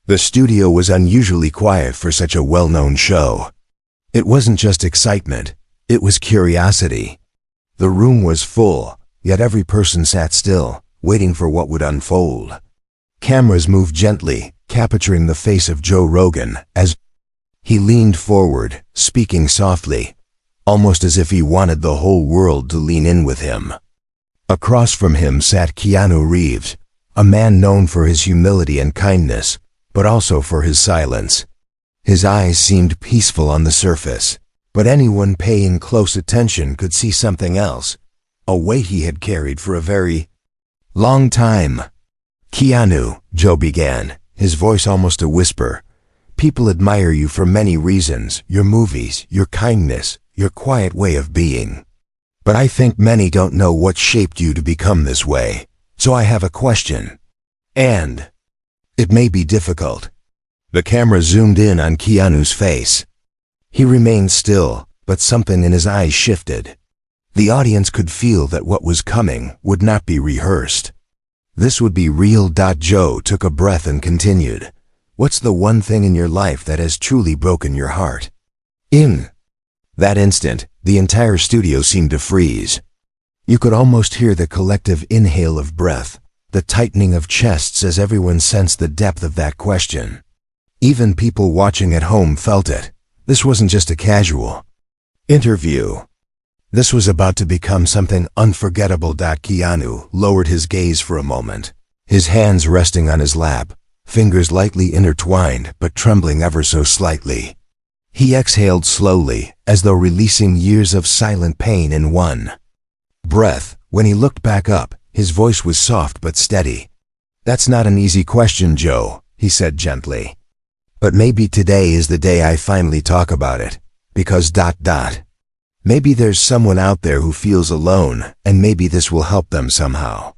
The studio was unusually quiet for such a well-known show. It wasn't just excitement, it was curiosity. The room was full, yet every person sat still, waiting for what would unfold. Cameras moved gently, capturing the face of Joe Rogan as he leaned forward, speaking softly, almost as if he wanted the whole world to lean in with him. Across from him sat Keanu Reeves, a man known for his humility and kindness, but also for his silence. His eyes seemed peaceful on the surface, but anyone paying close attention could see something else, a weight he had carried for a very long time. "Keanu," Joe began, his voice almost a whisper, "people admire you for many reasons, your movies, your kindness, your quiet way of being. But I think many don't know what shaped you to become this way, so I have a question. And it may be difficult." The camera zoomed in on Keanu's face. He remained still, but something in his eyes shifted. The audience could feel that what was coming would not be rehearsed. This would be real. Joe took a breath and continued, "What's the one thing in your life that has truly broken your heart?" In that instant, the entire studio seemed to freeze. You could almost hear the collective inhale of breath, the tightening of chests as everyone sensed the depth of that question. Even people watching at home felt it. This wasn't just a casual interview. This was about to become something unforgettable. Keanu lowered his gaze for a moment, his hands resting on his lap, fingers lightly intertwined but trembling ever so slightly. He exhaled slowly, as though releasing years of silent pain in one breath. When he looked back up, his voice was soft but steady. "That's not an easy question, Joe," he said gently. "But maybe today is the day I finally talk about it, because maybe there's someone out there who feels alone, and maybe this will help them somehow."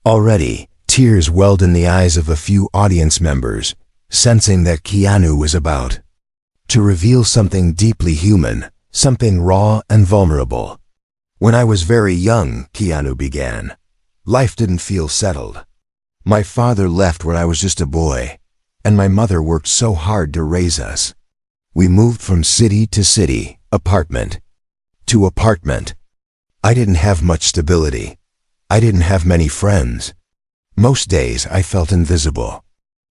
Already, tears welled in the eyes of a few audience members, sensing that Keanu was about to reveal something deeply human, something raw and vulnerable. "When I was very young," Keanu began, "life didn't feel settled. My father left when I was just a boy, and my mother worked so hard to raise us. We moved from city to city, apartment to apartment. I didn't have much stability. I didn't have many friends. Most days I felt invisible."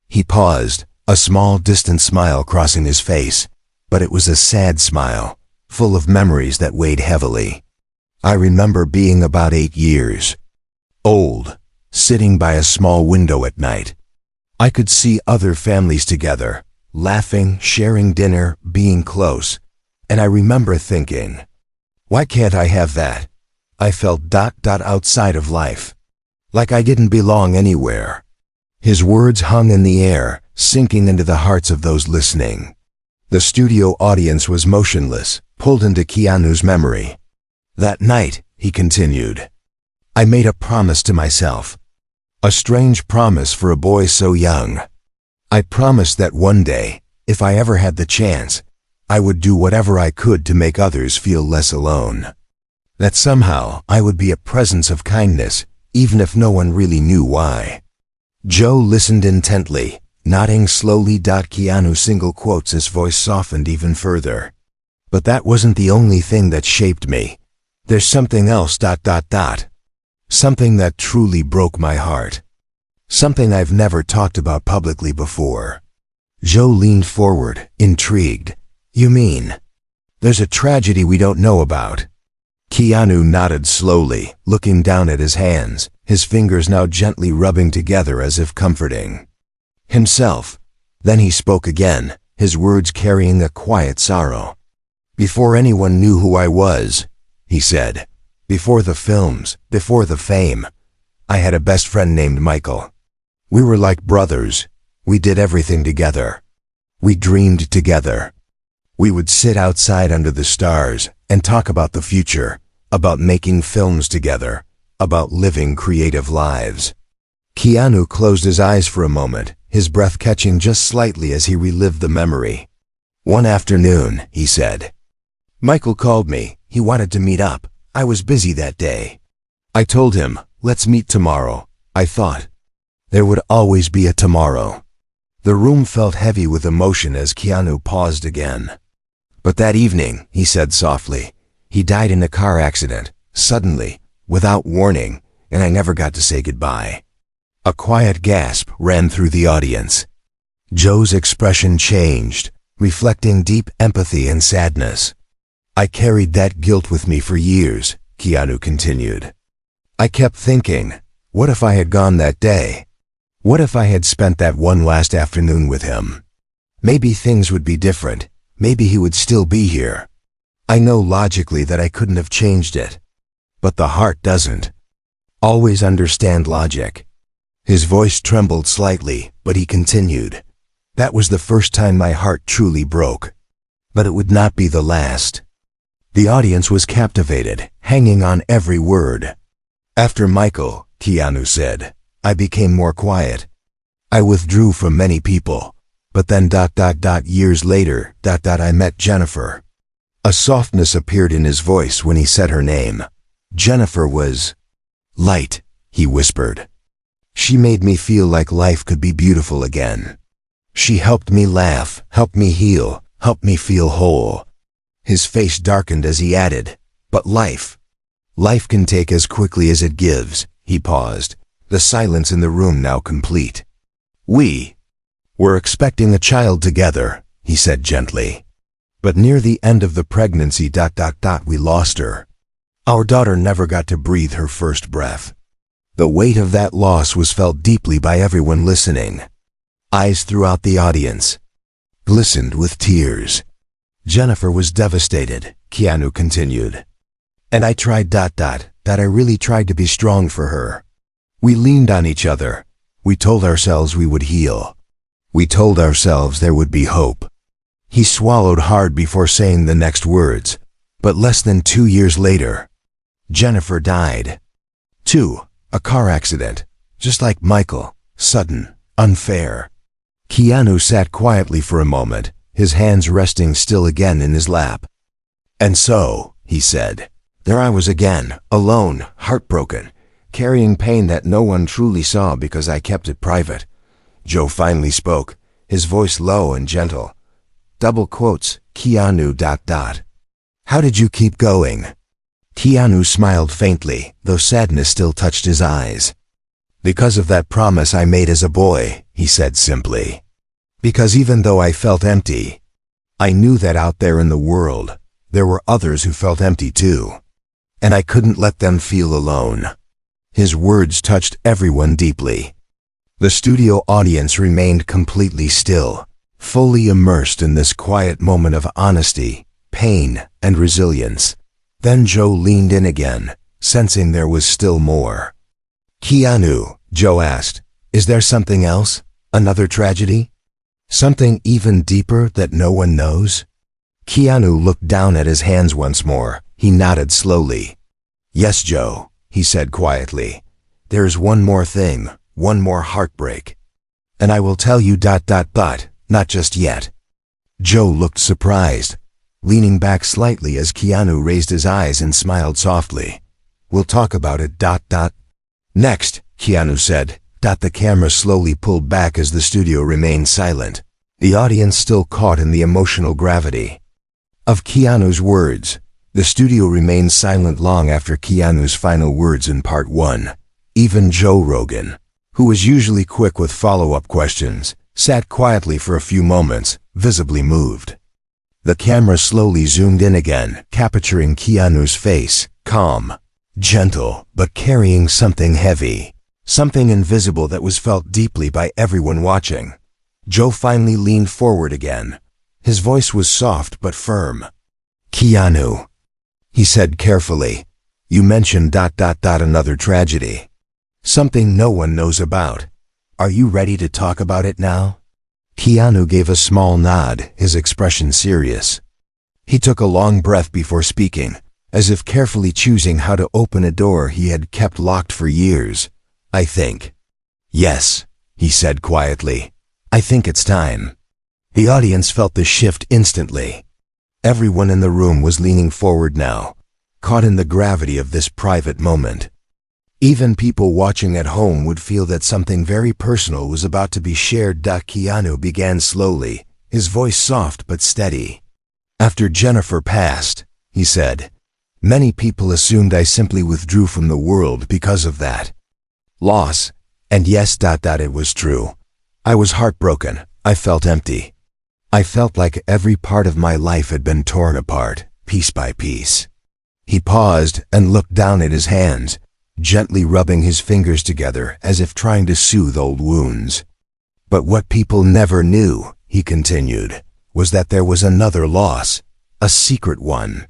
He paused, a small distant smile crossing his face, but it was a sad smile, full of memories that weighed heavily. "I remember being about 8 years old, sitting by a small window at night. I could see other families together, laughing, sharing dinner, being close, and I remember thinking, why can't I have that? I felt outside of life, like I didn't belong anywhere." His words hung in the air, sinking into the hearts of those listening. The studio audience was motionless, pulled into Keanu's memory. "That night," he continued, "I made a promise to myself. A strange promise for a boy so young. I promised that one day, if I ever had the chance, I would do whatever I could to make others feel less alone. That somehow I would be a presence of kindness, even if no one really knew why." Joe listened intently, nodding slowly. Keanu single quotes, his voice softened even further. "But that wasn't the only thing that shaped me. There's something else. Something that truly broke my heart. Something I've never talked about publicly before." Joe leaned forward, intrigued. "You mean there's a tragedy we don't know about?" Keanu nodded slowly, looking down at his hands, his fingers now gently rubbing together as if comforting himself. Then he spoke again, his words carrying a quiet sorrow. "Before anyone knew who I was," he said, "before the films, before the fame, I had a best friend named Michael. We were like brothers. We did everything together. We dreamed together. We would sit outside under the stars and talk about the future, about making films together, about living creative lives." Keanu closed his eyes for a moment, his breath catching just slightly as he relived the memory. "One afternoon," he said, "Michael called me. He wanted to meet up. I was busy that day. I told him, let's meet tomorrow. I thought there would always be a tomorrow. The room felt heavy with emotion as Keanu paused again. "But that evening," he said softly, "he died in a car accident, suddenly, without warning, and I never got to say goodbye." A quiet gasp ran through the audience. Joe's expression changed, reflecting deep empathy and sadness. "I carried that guilt with me for years," Keanu continued. "I kept thinking, what if I had gone that day? What if I had spent that one last afternoon with him? Maybe things would be different. Maybe he would still be here. I know logically that I couldn't have changed it. But the heart doesn't always understand logic." His voice trembled slightly, but he continued. "That was the first time my heart truly broke. But it would not be the last." The audience was captivated, hanging on every word. "After Michael," Keanu said, "I became more quiet. I withdrew from many people. But then years later, I met Jennifer." A softness appeared in his voice when he said her name. "Jennifer was light," he whispered. "She made me feel like life could be beautiful again. She helped me laugh, helped me heal, helped me feel whole." His face darkened as he added, "But life can take as quickly as it gives." He paused, the silence in the room now complete. "We're expecting a child together," he said gently. "But near the end of the pregnancy, we lost her. Our daughter never got to breathe her first breath." The weight of that loss was felt deeply by everyone listening. Eyes throughout the audience glistened with tears. "Jennifer was devastated," Keanu continued. "And I tried I really tried to be strong for her. We leaned on each other. We told ourselves we would heal. We told ourselves there would be hope." He swallowed hard before saying the next words. "But less than 2 years later, Jennifer died. Too, a car accident, just like Michael, sudden, unfair." Keanu sat quietly for a moment, his hands resting still again in his lap. "And so," he said, "there I was again, alone, heartbroken, carrying pain that no one truly saw because I kept it private." Joe finally spoke, his voice low and gentle. Double quotes, "Keanu ... How did you keep going?" Keanu smiled faintly, though sadness still touched his eyes. "Because of that promise I made as a boy," he said simply. "Because even though I felt empty, I knew that out there in the world, there were others who felt empty too. And I couldn't let them feel alone." His words touched everyone deeply. The studio audience remained completely still, fully immersed in this quiet moment of honesty, pain, and resilience. Then Joe leaned in again, sensing there was still more. "Keanu," Joe asked, "is there something else? Another tragedy? Something even deeper that no one knows?" Keanu looked down at his hands once more. He nodded slowly. "Yes, Joe," he said quietly. "There's one more thing, one more heartbreak. And I will tell you ... but not just yet." Joe looked surprised, leaning back slightly as Keanu raised his eyes and smiled softly. "We'll talk about it ... next," Keanu said. The camera slowly pulled back as the studio remained silent, the audience still caught in the emotional gravity of Keanu's words. The studio remained silent long after Keanu's final words in part 1. Even Joe Rogan, who was usually quick with follow-up questions, sat quietly for a few moments, visibly moved. The camera slowly zoomed in again, capturing Keanu's face, calm, gentle, but carrying something heavy, something invisible that was felt deeply by everyone watching. Joe finally leaned forward again. His voice was soft but firm. "Keanu," he said carefully, "you mentioned ... another tragedy. Something no one knows about. Are you ready to talk about it now?" Keanu gave a small nod, his expression serious. He took a long breath before speaking, as if carefully choosing how to open a door he had kept locked for years. "I think. Yes," he said quietly. "I think it's time." The audience felt the shift instantly. Everyone in the room was leaning forward now, caught in the gravity of this private moment. Even people watching at home would feel that something very personal was about to be shared. Keanu began slowly, his voice soft but steady. After Jennifer passed, he said, many people assumed I simply withdrew from the world because of that loss. And yes, it was true. I was heartbroken. I felt empty. I felt like every part of my life had been torn apart, piece by piece. He paused and looked down at his hands, gently rubbing his fingers together as if trying to soothe old wounds. But what people never knew, he continued, was that there was another loss, a secret one.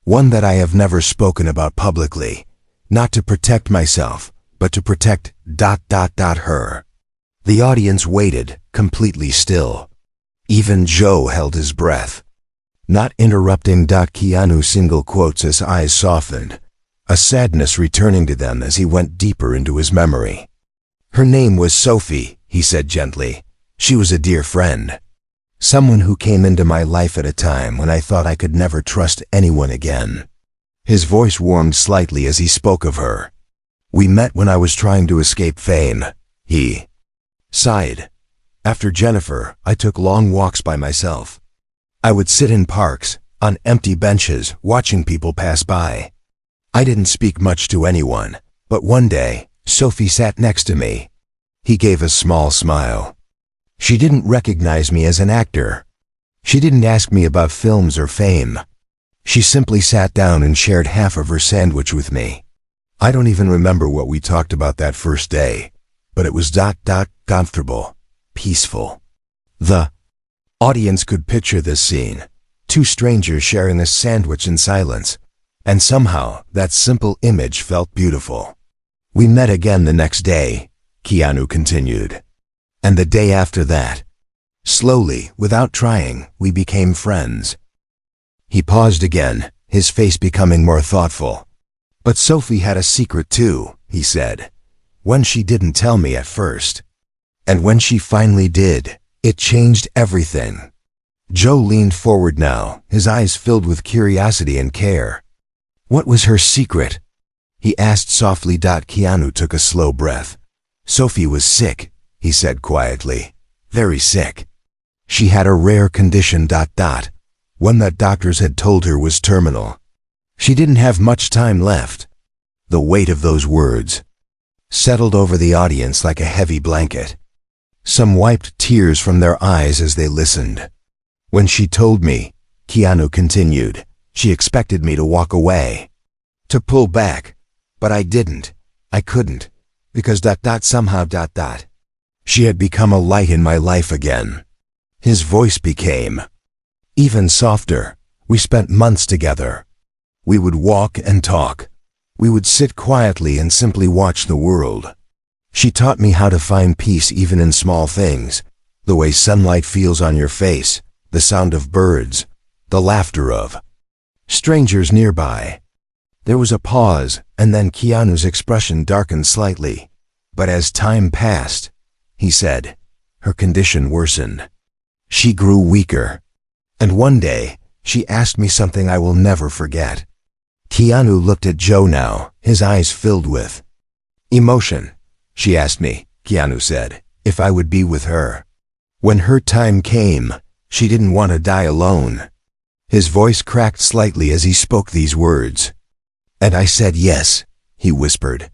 One that I have never spoken about publicly, not to protect myself, but to protect ... her. The audience waited, completely still. Even Joe held his breath. Not interrupting. Keanu single quotes, his eyes softened, a sadness returning to them as he went deeper into his memory. Her name was Sophie, he said gently. She was a dear friend. Someone who came into my life at a time when I thought I could never trust anyone again. His voice warmed slightly as he spoke of her. We met when I was trying to escape fame. He sighed. After Jennifer, I took long walks by myself. I would sit in parks, on empty benches, watching people pass by. I didn't speak much to anyone, but one day, Sophie sat next to me. He gave a small smile. She didn't recognize me as an actor. She didn't ask me about films or fame. She simply sat down and shared half of her sandwich with me. I don't even remember what we talked about that first day, but it was ... comfortable, peaceful. The audience could picture this scene, two strangers sharing a sandwich in silence, and somehow that simple image felt beautiful. We met again the next day, Keanu continued. And the day after that. Slowly, without trying, we became friends. He paused again, his face becoming more thoughtful. But Sophie had a secret too, he said. One she didn't tell me at first. And when she finally did, it changed everything. Joe leaned forward now, his eyes filled with curiosity and care. What was her secret? He asked softly. Keanu took a slow breath. Sophie was sick, he said quietly. Very sick. She had a rare condition ... one that doctors had told her was terminal. She didn't have much time left. The weight of those words settled over the audience like a heavy blanket. Some wiped tears from their eyes as they listened. When she told me, Keanu continued, she expected me to walk away, to pull back, but I didn't. I couldn't, because ... somehow ... she had become a light in my life again. His voice became even softer. We spent months together. We would walk and talk. We would sit quietly and simply watch the world. She taught me how to find peace even in small things, the way sunlight feels on your face, the sound of birds, the laughter of strangers nearby. There was a pause, and then Keanu's expression darkened slightly. But as time passed, he said, her condition worsened. She grew weaker. And one day, she asked me something I will never forget. Keanu looked at Joe now, his eyes filled with emotion. She asked me, Keanu said, if I would be with her. When her time came, she didn't want to die alone. His voice cracked slightly as he spoke these words. And I said yes, he whispered.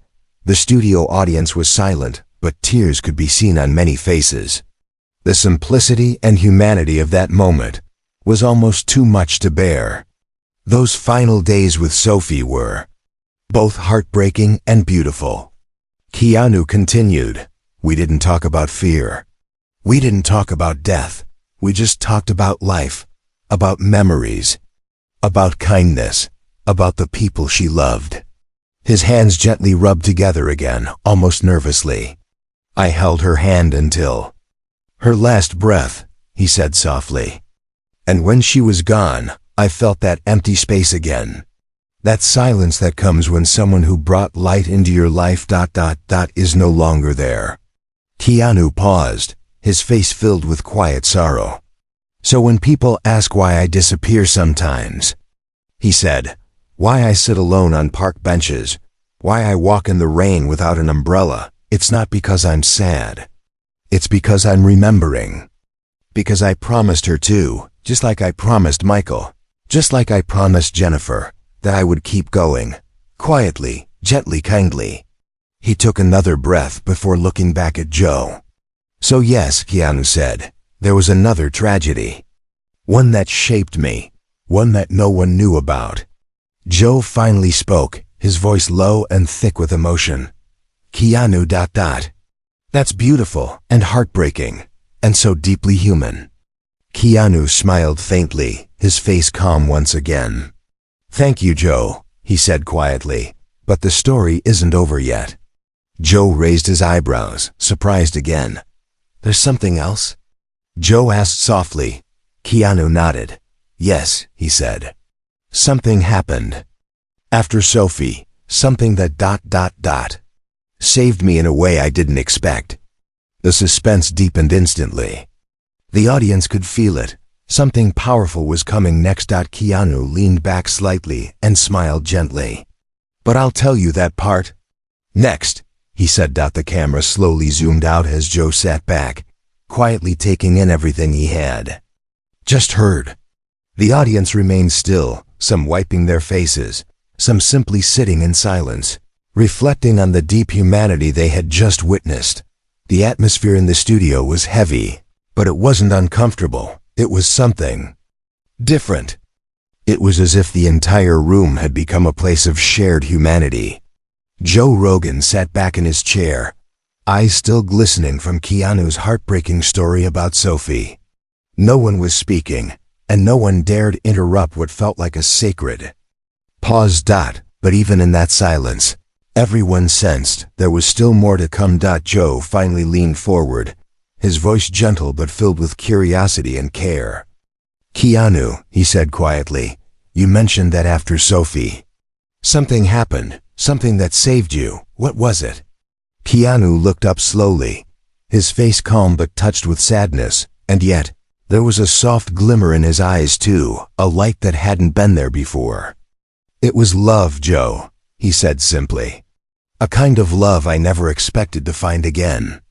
The studio audience was silent, but tears could be seen on many faces. The simplicity and humanity of that moment was almost too much to bear. Those final days with Sophie were both heartbreaking and beautiful. Keanu continued, we didn't talk about fear. We didn't talk about death. We just talked about life, about memories, about kindness, about the people she loved. His hands gently rubbed together again, almost nervously. I held her hand until her last breath, he said softly. And when she was gone, I felt that empty space again. That silence that comes when someone who brought light into your life ... is no longer there. Keanu paused, his face filled with quiet sorrow. So when people ask why I disappear sometimes, he said, why I sit alone on park benches, Why I walk in the rain without an umbrella. It's not because I'm sad. It's because I'm remembering. Because I promised her too, just like I promised Michael. Just like I promised Jennifer, that I would keep going. Quietly, gently, kindly. He took another breath before looking back at Joe. So yes, Keanu said, there was another tragedy. One that shaped me. One that no one knew about. Joe finally spoke, his voice low and thick with emotion. Keanu ... That's beautiful and heartbreaking, and so deeply human. Keanu smiled faintly, his face calm once again. Thank you, Joe, he said quietly, but the story isn't over yet. Joe raised his eyebrows, surprised again. There's something else? Joe asked softly. Keanu nodded. Yes, he said. Something happened. After Sophie, something that ... saved me in a way I didn't expect. The suspense deepened instantly. The audience could feel it. Something powerful was coming next. Keanu leaned back slightly and smiled gently. But I'll tell you that part next, he said. The camera slowly zoomed out as Joe sat back, quietly taking in everything he had just heard. The audience remained still, some wiping their faces, some simply sitting in silence, reflecting on the deep humanity they had just witnessed. The atmosphere in the studio was heavy, but it wasn't uncomfortable. It was something different. It was as if the entire room had become a place of shared humanity. Joe Rogan sat back in his chair, eyes still glistening from Keanu's heartbreaking story about Sophie. No one was speaking, and no one dared interrupt what felt like a sacred pause. But even in that silence, everyone sensed there was still more to come. Joe finally leaned forward, his voice gentle but filled with curiosity and care. Keanu, he said quietly, you mentioned that after Sophie, something happened, something that saved you. What was it? Keanu looked up slowly, his face calm but touched with sadness, and yet, there was a soft glimmer in his eyes too, a light that hadn't been there before. It was love, Joe, he said simply. A kind of love I never expected to find again.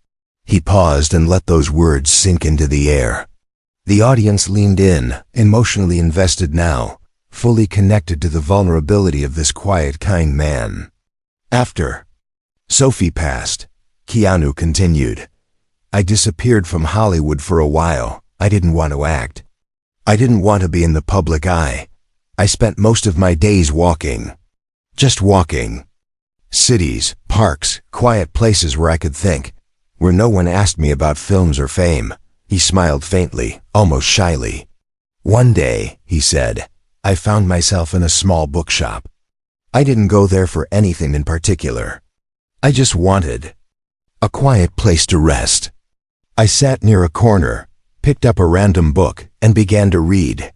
He paused and let those words sink into the air. The audience leaned in, emotionally invested now, fully connected to the vulnerability of this quiet, kind man. After Sophie passed, Keanu continued, I disappeared from Hollywood for a while. I didn't want to act. I didn't want to be in the public eye. I spent most of my days walking. Just walking. Cities, parks, quiet places where I could think, where no one asked me about films or fame. He smiled faintly, almost shyly. One day, he said, I found myself in a small bookshop. I didn't go there for anything in particular. I just wanted a quiet place to rest. I sat near a corner, picked up a random book, and began to read.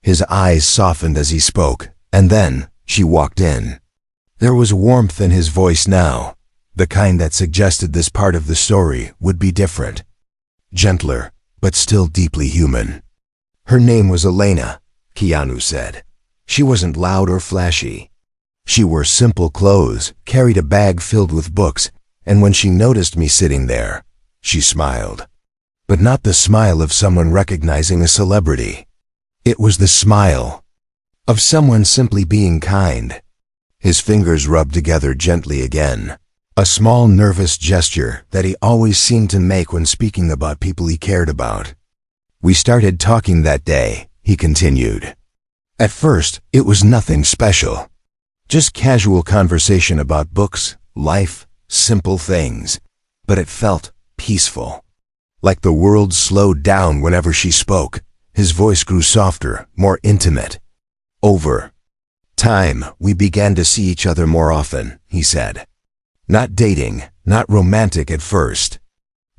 His eyes softened as he spoke, and then she walked in. There was warmth in his voice now, the kind that suggested this part of the story would be different. Gentler, but still deeply human. Her name was Elena, Keanu said. She wasn't loud or flashy. She wore simple clothes, carried a bag filled with books, and when she noticed me sitting there, she smiled. But not the smile of someone recognizing a celebrity. It was the smile of someone simply being kind. His fingers rubbed together gently again, a small nervous gesture that he always seemed to make when speaking about people he cared about. We started talking that day, he continued. At first, it was nothing special. Just casual conversation about books, life, simple things. But it felt peaceful. Like the world slowed down whenever she spoke. His voice grew softer, more intimate. Over time, we began to see each other more often, he said. Not dating, not romantic at first.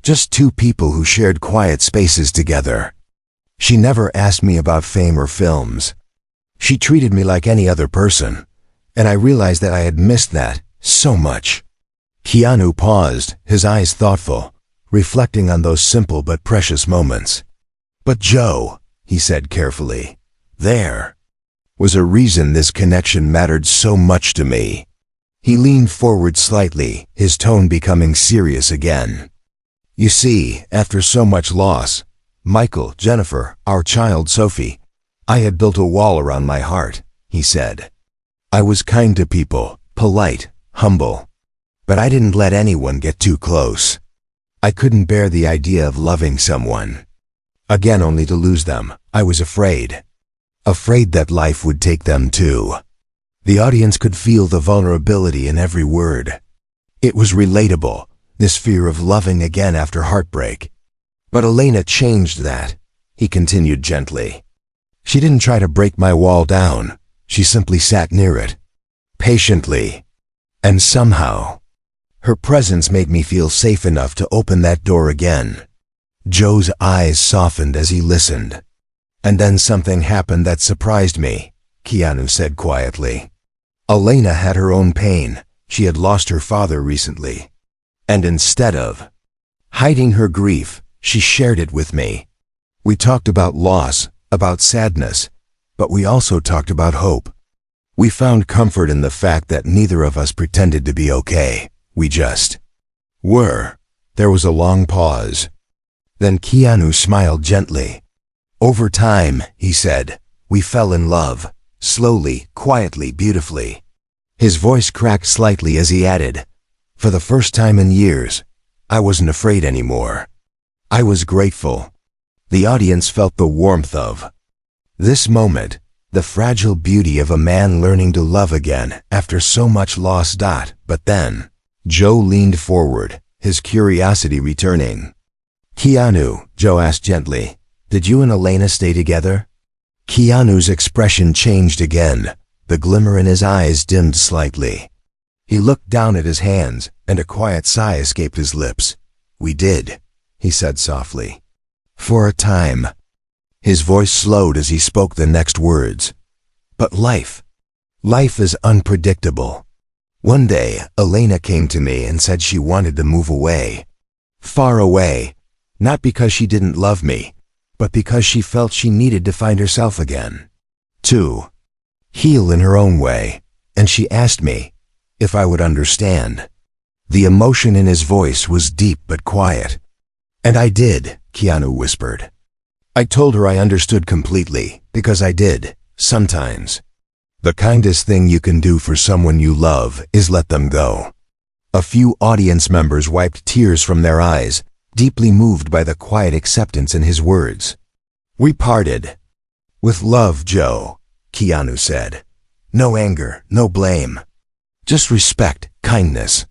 Just two people who shared quiet spaces together. She never asked me about fame or films. She treated me like any other person, and I realized that I had missed that so much. Keanu paused, his eyes thoughtful, reflecting on those simple but precious moments. But Joe, he said carefully, there was a reason this connection mattered so much to me. He leaned forward slightly, his tone becoming serious again. You see, after so much loss, Michael, Jennifer, our child Sophie, I had built a wall around my heart, he said. I was kind to people, polite, humble. But I didn't let anyone get too close. I couldn't bear the idea of loving someone. Again, only to lose them. I was afraid. Afraid that life would take them too. The audience could feel the vulnerability in every word. It was relatable, this fear of loving again after heartbreak. But Elena changed that, he continued gently. She didn't try to break my wall down. She simply sat near it, patiently. And somehow, her presence made me feel safe enough to open that door again. Joe's eyes softened as he listened. And then something happened that surprised me, Keanu said quietly. Elena had her own pain. She had lost her father recently. And instead of hiding her grief, she shared it with me. We talked about loss, about sadness, but we also talked about hope. We found comfort in the fact that neither of us pretended to be okay. We just were. There was a long pause. Then Keanu smiled gently. Over time, he said, we fell in love, slowly, quietly, beautifully. His voice cracked slightly as he added, for the first time in years, I wasn't afraid anymore. I was grateful. The audience felt the warmth of this moment, the fragile beauty of a man learning to love again after so much loss. But then, Joe leaned forward, his curiosity returning. Keanu, Joe asked gently, did you and Elena stay together? Keanu's expression changed again. The glimmer in his eyes dimmed slightly. He looked down at his hands, and a quiet sigh escaped his lips. We did, he said softly. For a time. His voice slowed as he spoke the next words. But life is unpredictable. One day, Elena came to me and said she wanted to move away. Far away, not because she didn't love me, but because she felt she needed to find herself again. To heal in her own way, and she asked me if I would understand. The emotion in his voice was deep but quiet. And I did, Keanu whispered. I told her I understood completely, because I did, sometimes. The kindest thing you can do for someone you love is let them go. A few audience members wiped tears from their eyes, deeply moved by the quiet acceptance in his words. We parted. With love, Joe, Keanu said. No anger, no blame. Just respect, kindness,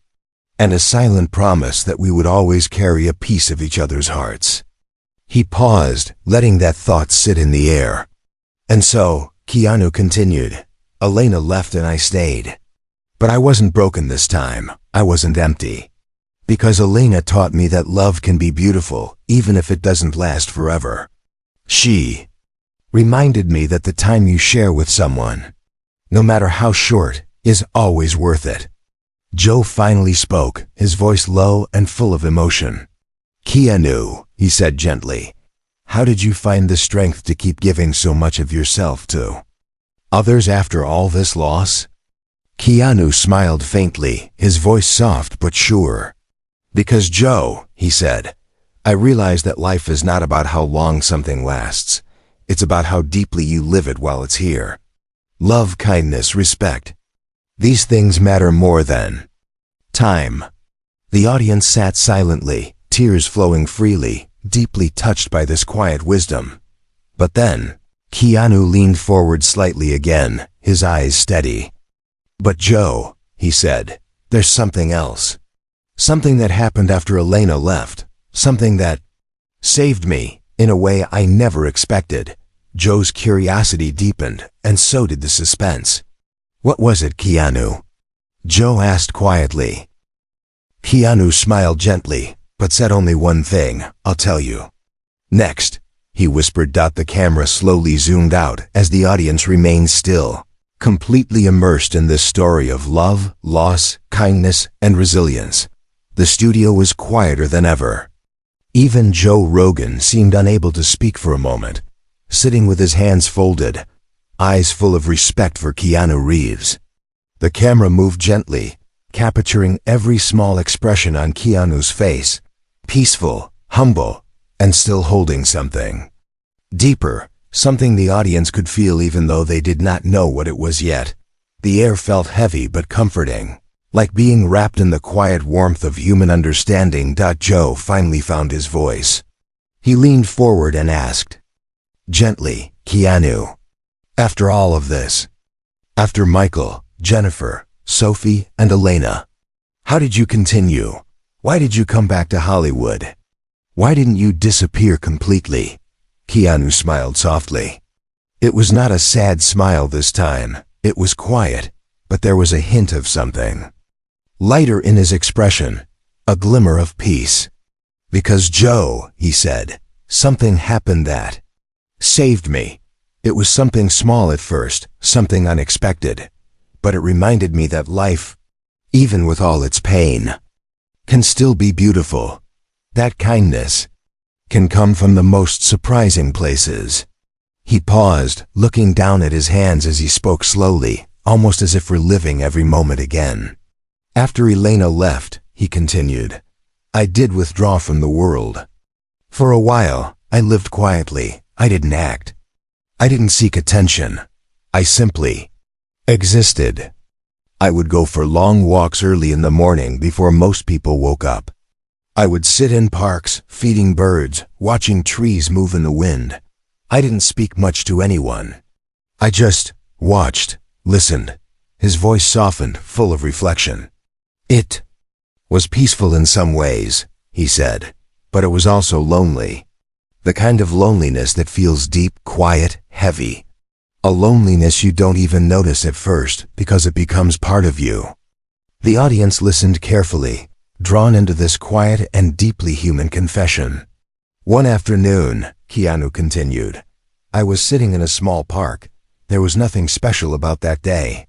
and a silent promise that we would always carry a piece of each other's hearts. He paused, letting that thought sit in the air. And so, Keanu continued, Elena left and I stayed. But I wasn't broken this time. I wasn't empty. Because Elena taught me that love can be beautiful, even if it doesn't last forever. She reminded me that the time you share with someone, no matter how short, is always worth it. Joe finally spoke, his voice low and full of emotion. Keanu, he said gently, how did you find the strength to keep giving so much of yourself to others after all this loss? Keanu smiled faintly, his voice soft but sure. Because Joe, he said, I realize that life is not about how long something lasts. It's about how deeply you live it while it's here. Love, kindness, respect. These things matter more than time. The audience sat silently, tears flowing freely, deeply touched by this quiet wisdom. But then, Keanu leaned forward slightly again, his eyes steady. But Joe, he said, there's something else. Something that happened after Elena left. Something that saved me, in a way I never expected. Joe's curiosity deepened, and so did the suspense. What was it, Keanu? Joe asked quietly. Keanu smiled gently, but said only one thing, I'll tell you. Next, he whispered. The camera slowly zoomed out as the audience remained still, completely immersed in this story of love, loss, kindness, and resilience. The studio was quieter than ever. Even Joe Rogan seemed unable to speak for a moment, sitting with his hands folded, eyes full of respect for Keanu Reeves. The camera moved gently, capturing every small expression on Keanu's face, peaceful, humble, and still holding something. Deeper, something the audience could feel even though they did not know what it was yet. The air felt heavy but comforting, like being wrapped in the quiet warmth of human understanding. Joe finally found his voice. He leaned forward and asked, gently, Keanu, after all of this, after Michael, Jennifer, Sophie, and Elena, how did you continue? Why did you come back to Hollywood? Why didn't you disappear completely? Keanu smiled softly. It was not a sad smile this time. It was quiet, but there was a hint of something. Lighter in his expression, a glimmer of peace. Because Joe, he said, something happened that saved me. It was something small at first, something unexpected, but it reminded me that life, even with all its pain, can still be beautiful. That kindness can come from the most surprising places. He paused, looking down at his hands as he spoke slowly, almost as if reliving every moment again. After Elena left, he continued, I did withdraw from the world. For a while, I lived quietly. I didn't act. I didn't seek attention. I simply existed. I would go for long walks early in the morning before most people woke up. I would sit in parks, feeding birds, watching trees move in the wind. I didn't speak much to anyone. I just watched, listened. His voice softened, full of reflection. It was peaceful in some ways, he said, but it was also lonely. The kind of loneliness that feels deep, quiet, heavy. A loneliness you don't even notice at first because it becomes part of you. The audience listened carefully, drawn into this quiet and deeply human confession. One afternoon, Keanu continued, I was sitting in a small park. There was nothing special about that day.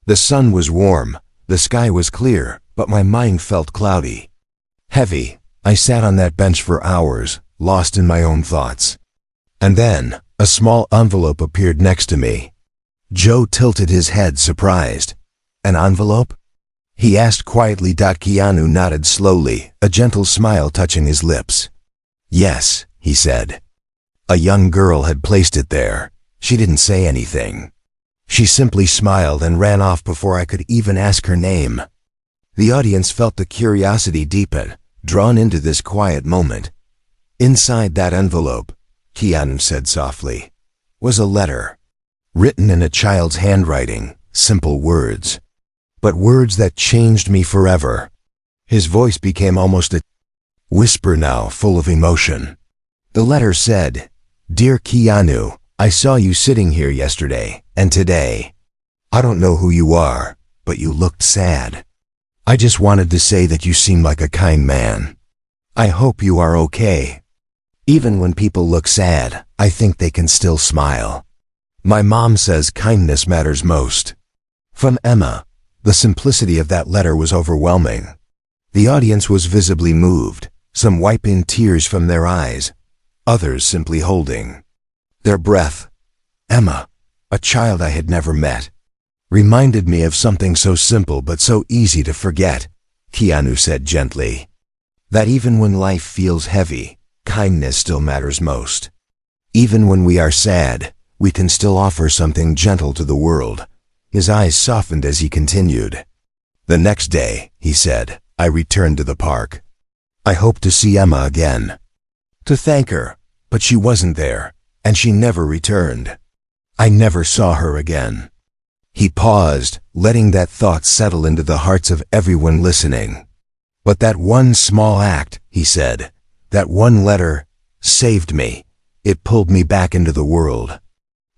The sun was warm, the sky was clear, but my mind felt cloudy. Heavy. I sat on that bench for hours, lost in my own thoughts. And then, a small envelope appeared next to me. Joe tilted his head, surprised. An envelope? He asked quietly. Keanu nodded slowly, a gentle smile touching his lips. Yes, he said. A young girl had placed it there. She didn't say anything. She simply smiled and ran off before I could even ask her name. The audience felt the curiosity deepen, drawn into this quiet moment. Inside that envelope, Keanu said softly, was a letter, written in a child's handwriting, simple words, but words that changed me forever. His voice became almost a whisper now, full of emotion. The letter said, Dear Keanu, I saw you sitting here yesterday and today. I don't know who you are, but you looked sad. I just wanted to say that you seem like a kind man. I hope you are okay. Even when people look sad, I think they can still smile. My mom says kindness matters most. From Emma. The simplicity of that letter was overwhelming. The audience was visibly moved, some wiping tears from their eyes, others simply holding their breath. Emma, a child I had never met, reminded me of something so simple but so easy to forget, Keanu said gently. That even when life feels heavy, kindness still matters most. Even when we are sad, we can still offer something gentle to the world. His eyes softened as he continued. The next day, he said, I returned to the park. I hoped to see Emma again, to thank her, but she wasn't there, and she never returned. I never saw her again. He paused, letting that thought settle into the hearts of everyone listening. But that one small act, he said, that one letter, saved me. It pulled me back into the world.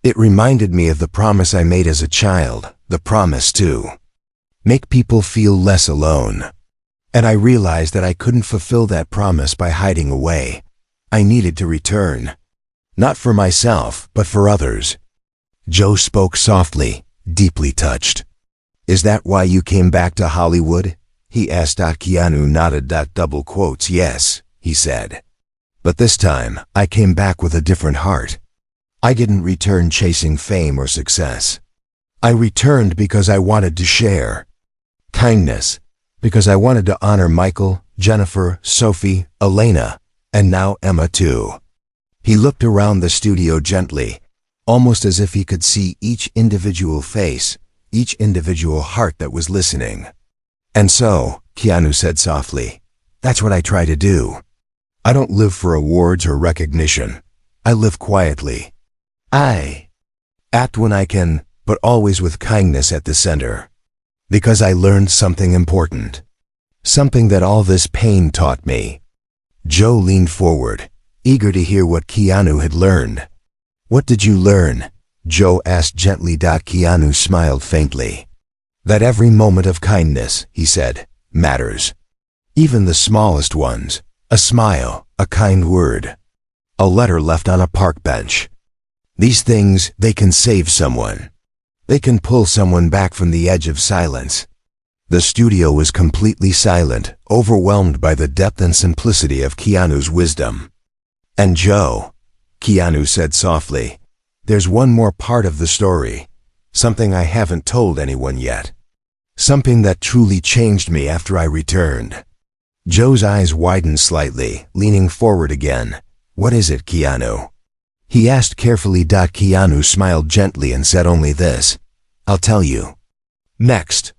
It reminded me of the promise I made as a child, the promise to make people feel less alone. And I realized that I couldn't fulfill that promise by hiding away. I needed to return. Not for myself, but for others. Joe spoke softly, deeply touched. Is that why you came back to Hollywood? He asked. Keanu nodded. Double quotes. Yes, he said. But this time, I came back with a different heart. I didn't return chasing fame or success. I returned because I wanted to share kindness, Because I wanted to honor Michael, Jennifer, Sophie, Elena, and now Emma too. He looked around the studio gently, almost as if he could see each individual face, each individual heart that was listening. And so, Keanu said softly, that's what I try to do. I don't live for awards or recognition. I live quietly. I act when I can, but always with kindness at the center. Because I learned something important. Something that all this pain taught me. Joe leaned forward, eager to hear what Keanu had learned. What did you learn? Joe asked gently. Keanu smiled faintly. That every moment of kindness, he said, matters. Even the smallest ones. A smile, a kind word. A letter left on a park bench. These things, they can save someone. They can pull someone back from the edge of silence. The studio was completely silent, overwhelmed by the depth and simplicity of Keanu's wisdom. And Joe, Keanu said softly, there's one more part of the story, something I haven't told anyone yet. Something that truly changed me after I returned. Joe's eyes widened slightly, leaning forward again. What is it, Keanu? He asked carefully. Keanu smiled gently and said only this. I'll tell you. Next.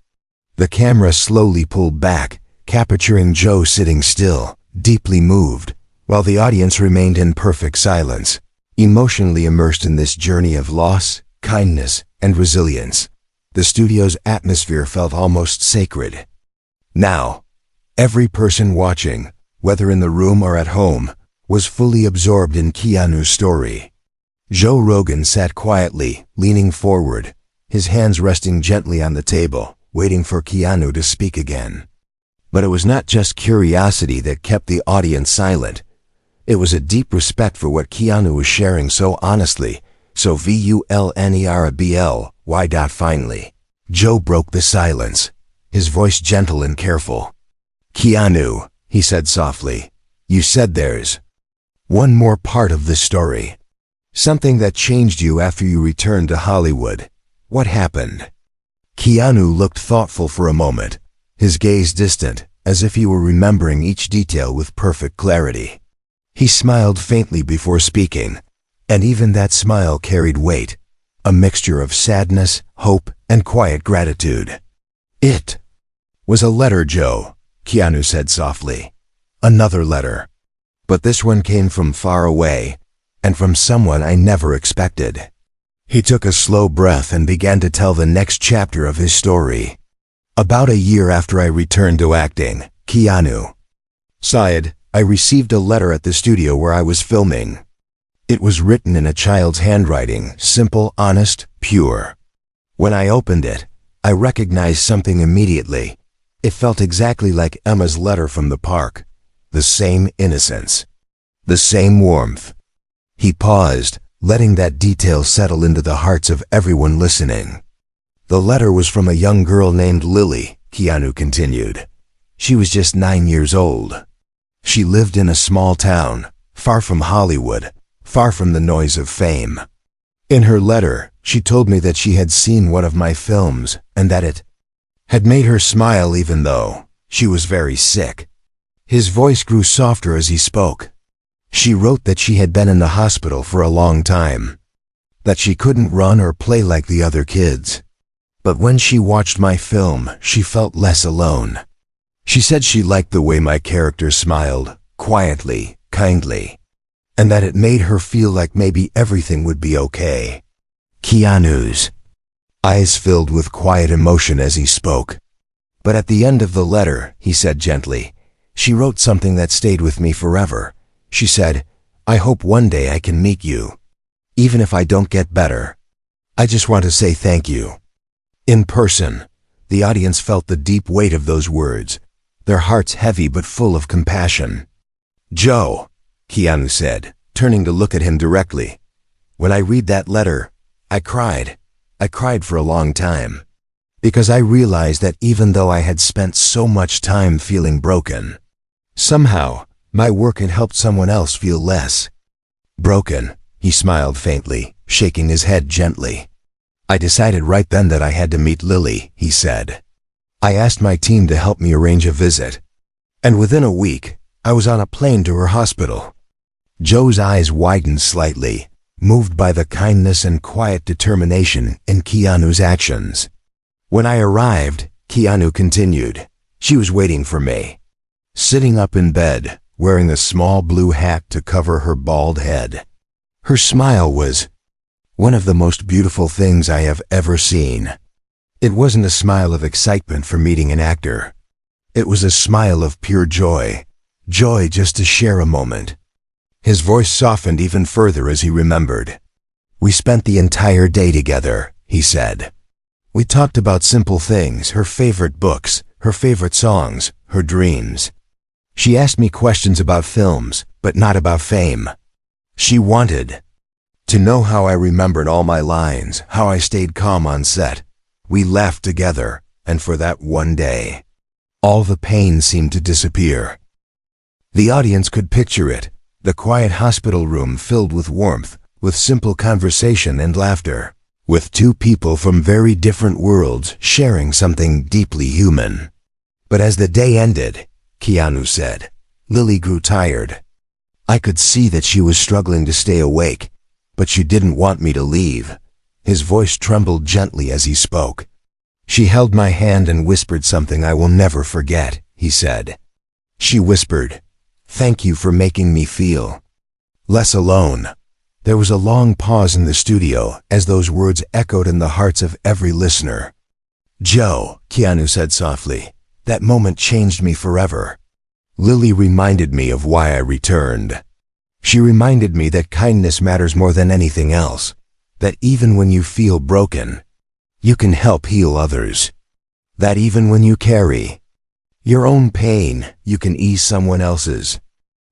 The camera slowly pulled back, capturing Joe sitting still, deeply moved, while the audience remained in perfect silence, emotionally immersed in this journey of loss, kindness, and resilience. The studio's atmosphere felt almost sacred. Now, every person watching, whether in the room or at home, was fully absorbed in Keanu's story. Joe Rogan sat quietly, leaning forward, his hands resting gently on the table, waiting for Keanu to speak again. But it was not just curiosity that kept the audience silent. It was a deep respect for what Keanu was sharing so honestly, so vulnerable. Finally, Joe broke the silence, his voice gentle and careful. Keanu, he said softly, you said there's one more part of this story. Something that changed you after you returned to Hollywood. What happened? Keanu looked thoughtful for a moment, his gaze distant, as if he were remembering each detail with perfect clarity. He smiled faintly before speaking, and even that smile carried weight, a mixture of sadness, hope, and quiet gratitude. It was a letter, Joe, Keanu said softly. Another letter. But this one came from far away, and from someone I never expected. He took a slow breath and began to tell the next chapter of his story. About a year after I returned to acting, Keanu sighed, I received a letter at the studio where I was filming. It was written in a child's handwriting, simple, honest, pure. When I opened it, I recognized something immediately. It felt exactly like Emma's letter from the park. The same innocence. The same warmth. He paused, letting that detail settle into the hearts of everyone listening. The letter was from a young girl named Lily, Keanu continued. She was just 9 years old. She lived in a small town, far from Hollywood, far from the noise of fame. In her letter, she told me that she had seen one of my films and that it had made her smile even though she was very sick. His voice grew softer as he spoke. She wrote that she had been in the hospital for a long time, that she couldn't run or play like the other kids. But when she watched my film, she felt less alone. She said she liked the way my character smiled, quietly, kindly, and that it made her feel like maybe everything would be okay. Keanu's eyes filled with quiet emotion as he spoke. But at the end of the letter, he said gently, she wrote something that stayed with me forever. She said, I hope one day I can meet you. Even if I don't get better. I just want to say thank you. In person, the audience felt the deep weight of those words, their hearts heavy but full of compassion. Joe, Keanu said, turning to look at him directly. When I read that letter, I cried. I cried for a long time. Because I realized that even though I had spent so much time feeling broken, somehow, my work had helped someone else feel less broken. He smiled faintly, shaking his head gently. I decided right then that I had to meet Lily, he said. I asked my team to help me arrange a visit. And within a week, I was on a plane to her hospital. Joe's eyes widened slightly, moved by the kindness and quiet determination in Keanu's actions. When I arrived, Keanu continued, she was waiting for me. Sitting up in bed, wearing a small blue hat to cover her bald head. Her smile was one of the most beautiful things I have ever seen. It wasn't a smile of excitement for meeting an actor. It was a smile of pure joy, joy just to share a moment. His voice softened even further as he remembered. We spent the entire day together, he said. We talked about simple things, her favorite books, her favorite songs, her dreams. She asked me questions about films, but not about fame. She wanted to know how I remembered all my lines, how I stayed calm on set. We laughed together, and for that one day, all the pain seemed to disappear. The audience could picture it, the quiet hospital room filled with warmth, with simple conversation and laughter, with two people from very different worlds sharing something deeply human. But as the day ended, Keanu said, Lily grew tired. I could see that she was struggling to stay awake, but she didn't want me to leave. His voice trembled gently as he spoke. She held my hand and whispered something I will never forget, he said. She whispered, thank you for making me feel less alone. There was a long pause in the studio as those words echoed in the hearts of every listener. Joe, Keanu said softly, that moment changed me forever. Lily reminded me of why I returned. She reminded me that kindness matters more than anything else, that even when you feel broken, you can help heal others, that even when you carry your own pain, you can ease someone else's.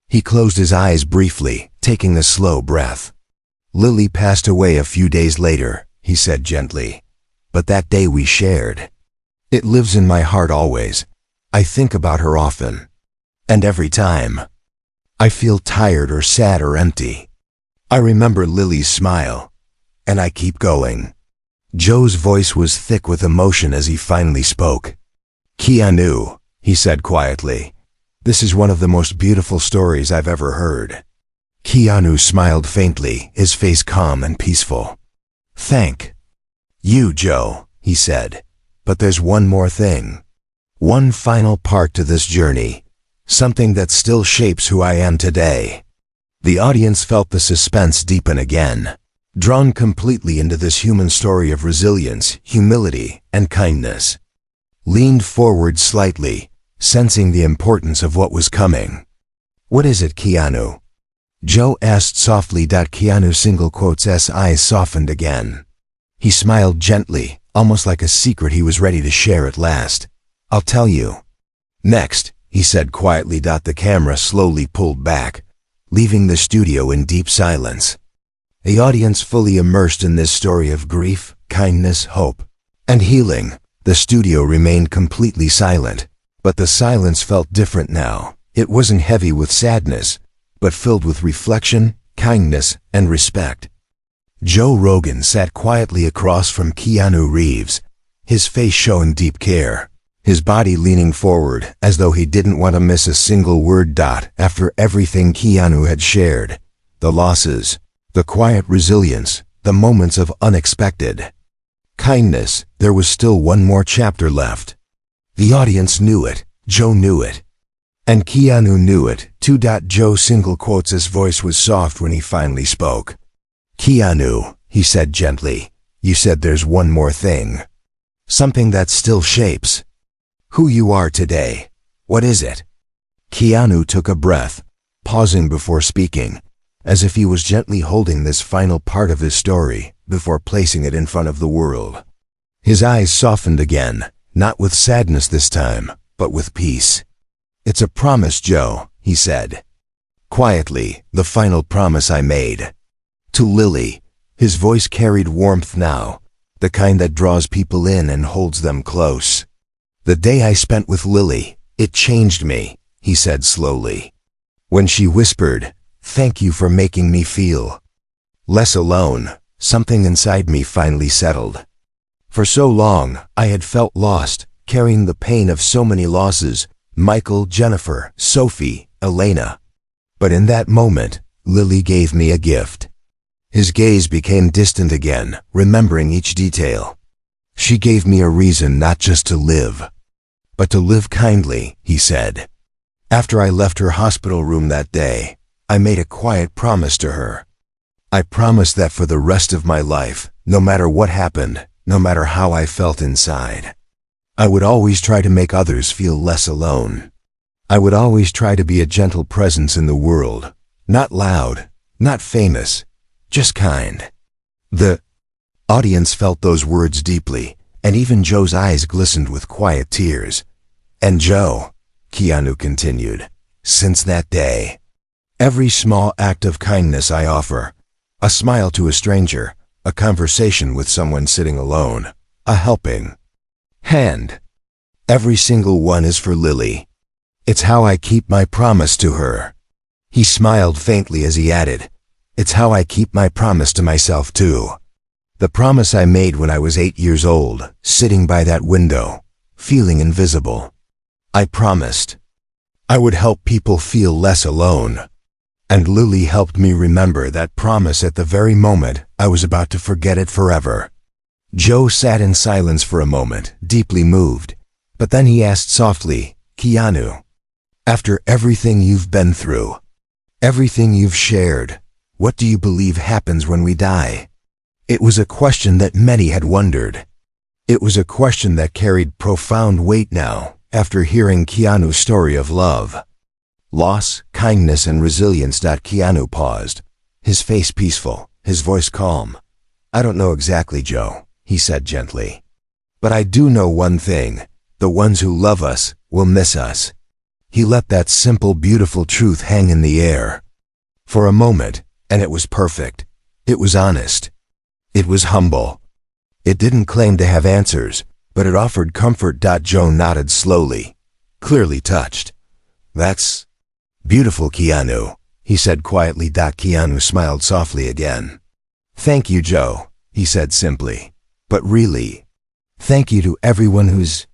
He closed his eyes briefly, taking a slow breath. Lily passed away a few days later, he said gently, but that day we shared, it lives in my heart always. I think about her often, and every time I feel tired or sad or empty, I remember Lily's smile, and I keep going. Joe's voice was thick with emotion as he finally spoke. Keanu, he said quietly, this is one of the most beautiful stories I've ever heard. Keanu smiled faintly, his face calm and peaceful. Thank you, Joe, he said, but there's one more thing. One final part to this journey, something that still shapes who I am today. The audience felt the suspense deepen again, drawn completely into this human story of resilience, humility, and kindness. Leaned forward slightly, sensing the importance of what was coming. What is it, Keanu? Joe asked softly. Keanu's single quotes' eyes softened again. He smiled gently, almost like a secret he was ready to share at last. I'll tell you. Next, he said quietly. The camera slowly pulled back, leaving the studio in deep silence. The audience fully immersed in this story of grief, kindness, hope, and healing. The studio remained completely silent, but the silence felt different now. It wasn't heavy with sadness, but filled with reflection, kindness, and respect. Joe Rogan sat quietly across from Keanu Reeves, his face showing deep care, his body leaning forward as though he didn't want to miss a single word. After everything Keanu had shared, the losses, the quiet resilience, the moments of unexpected kindness, there was still one more chapter left. The audience knew it, Joe knew it, and Keanu knew it too. Joe single quotes' voice was soft when he finally spoke. Keanu, he said gently, you said there's one more thing. Something that still shapes who you are today. What is it? Keanu took a breath, pausing before speaking, as if he was gently holding this final part of his story before placing it in front of the world. His eyes softened again, not with sadness this time, but with peace. It's a promise, Joe, he said. Quietly, the final promise I made. To Lily, his voice carried warmth now, the kind that draws people in and holds them close. The day I spent with Lily, it changed me, he said slowly. When she whispered, thank you for making me feel less alone, something inside me finally settled. For so long, I had felt lost, carrying the pain of so many losses, Michael, Jennifer, Sophie, Elena. But in that moment, Lily gave me a gift. His gaze became distant again, remembering each detail. She gave me a reason not just to live, but to live kindly, he said. After I left her hospital room that day, I made a quiet promise to her. I promised that for the rest of my life, no matter what happened, no matter how I felt inside, I would always try to make others feel less alone. I would always try to be a gentle presence in the world, not loud, not famous, just kind. The audience felt those words deeply, and even Joe's eyes glistened with quiet tears. And Joe, Keanu continued, since that day, every small act of kindness I offer, a smile to a stranger, a conversation with someone sitting alone, a helping hand, every single one is for Lily. It's how I keep my promise to her. He smiled faintly as he added, it's how I keep my promise to myself too. The promise I made when I was 8 years old, sitting by that window, feeling invisible. I promised I would help people feel less alone. And Lily helped me remember that promise at the very moment I was about to forget it forever. Joe sat in silence for a moment, deeply moved. But then he asked softly, Keanu, after everything you've been through, everything you've shared, what do you believe happens when we die? It was a question that many had wondered. It was a question that carried profound weight now, after hearing Keanu's story of love, loss, kindness, and resilience. Keanu paused, his face peaceful, his voice calm. I don't know exactly, Joe, he said gently. But I do know one thing, the ones who love us will miss us. He let that simple, beautiful truth hang in the air. For a moment, and it was perfect. It was honest. It was humble. It didn't claim to have answers, but it offered comfort. Joe nodded slowly, clearly touched. That's beautiful, Keanu, he said quietly. Keanu smiled softly again. Thank you, Joe, he said simply. But really, thank you to everyone who's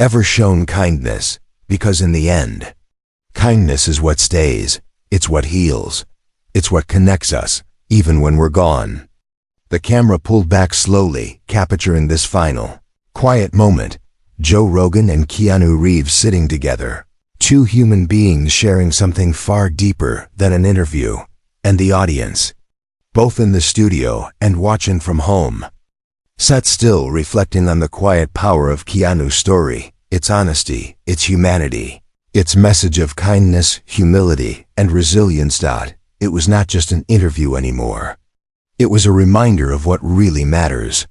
ever shown kindness, because in the end, kindness is what stays, it's what heals, it's what connects us, even when we're gone. The camera pulled back slowly, capturing this final, quiet moment. Joe Rogan and Keanu Reeves sitting together, two human beings sharing something far deeper than an interview, and the audience, both in the studio and watching from home, sat still, reflecting on the quiet power of Keanu's story, its honesty, its humanity, its message of kindness, humility, and resilience. It was not just an interview anymore. It was a reminder of what really matters.